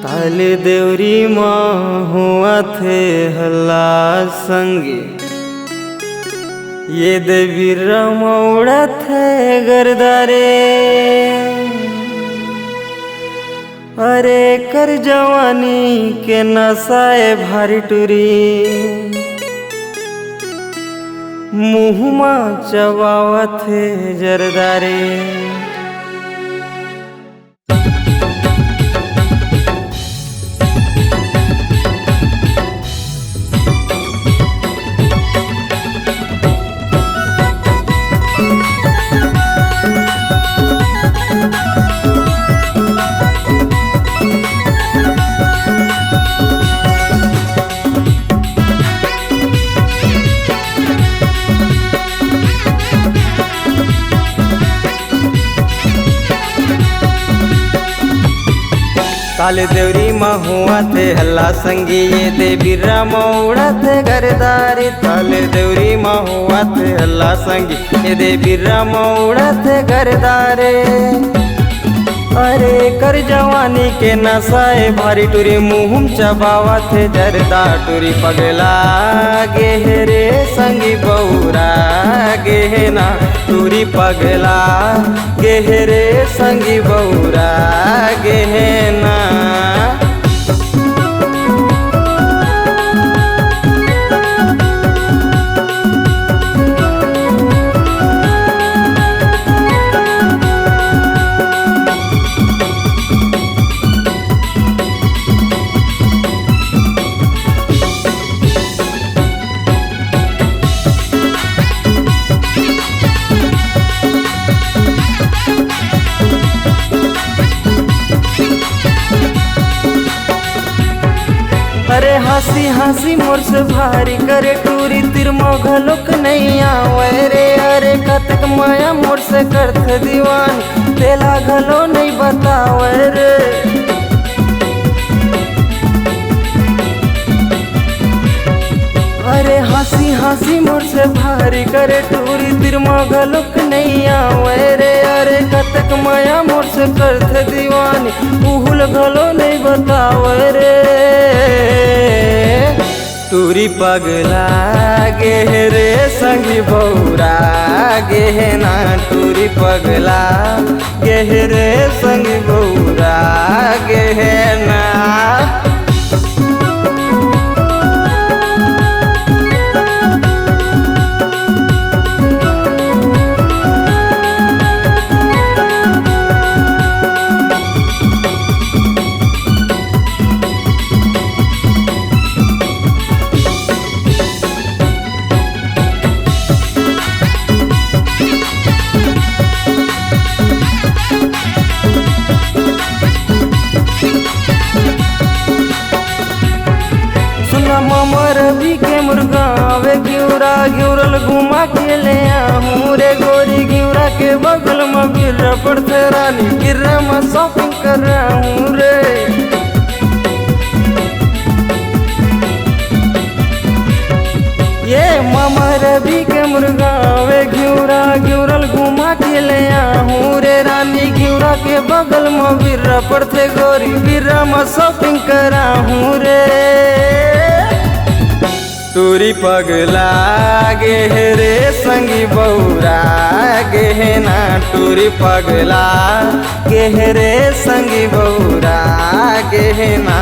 ताले देवरी माँ हुआ थे हल्ला संगे ये देवी रमौड़ा थे गरदारे। अरे कर जवानी के नसाए भारी टूरी मुँहमा चबावा थे जरदारे। ताले देवरी माँ हुआ थे हल्ला संगी ये देवी रमौड़ा थे गरदारी। ताले देवरी माँ हुआ थे हल्ला संगी ये देवी रमौड़ा थे गरदारे। अरे कर जवानी के नसाए भारी टूरी मुँह चबावा थे जरदा टूरी पगला गेहरे संगी बौरा गेहना टूरी पगला गेहरे संगी बौरा गेहना। अरे हंसी हंसी मोर से भारी करे टूरी तिर मोघलोक नहीं आवे रे। अरे कतक माया मोर से करते दीवान तेला घलो नहीं बतावे रे। अरे हंसी हंसी मोर से भारी करे टूरी तिर मोघलोक नहीं आवे रे। अरे कतक माया मोर से करते दीवान उहुल घलो नहीं बतावे रे। टूरी पगला गेहरे संगी बौरा गेहना टूरी पगला गेहरे संगी बौरा गेहना। ममर भी के मुर्गावे घिउरा घिउरल घुमा के ले आहूँ रे गोरी घिउरा के बगल में गिर्रा पड़ते रानी गिर्रा में शॉपिंग कर रहा हूँ रे। ये ममर भी के मुर्गावे घिउरा घिउरल घुमा के ले आहूँ रे रानी घिउरा के बगल में गिर्रा पड़ते गोरी गिर्रा में शॉपिंग कर रहा हूँ रे। टूरी पगला गेहरे संगी बौरा गेहना टूरी पगला गेहरे संगी बौरा गेहना।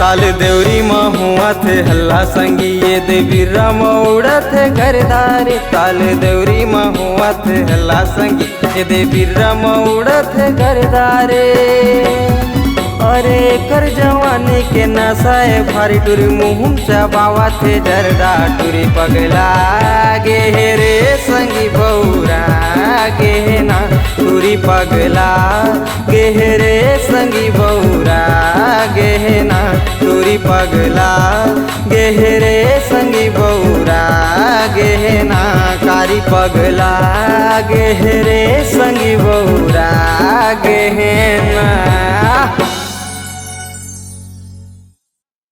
ताले देवरी माँ हुआ थे हल्ला संगी ये देवी रमौड़ा थे गरदारी। ताले देवरी माँ हुआ थे हल्ला संगी ये देवी रमौड़ा थे गरदारे। अरे कर जवानी के नसाए भारी टूरी मुँह चबावा थे जरदा टूरी पगला गेहरे संगी बौरा गेहना टूरी पगला गेहरे संगी बौरा गेहना टूरी पगला गेहरे संगी बौरा गेहना कारी पगला गेहरे संगी बौरा गेहना।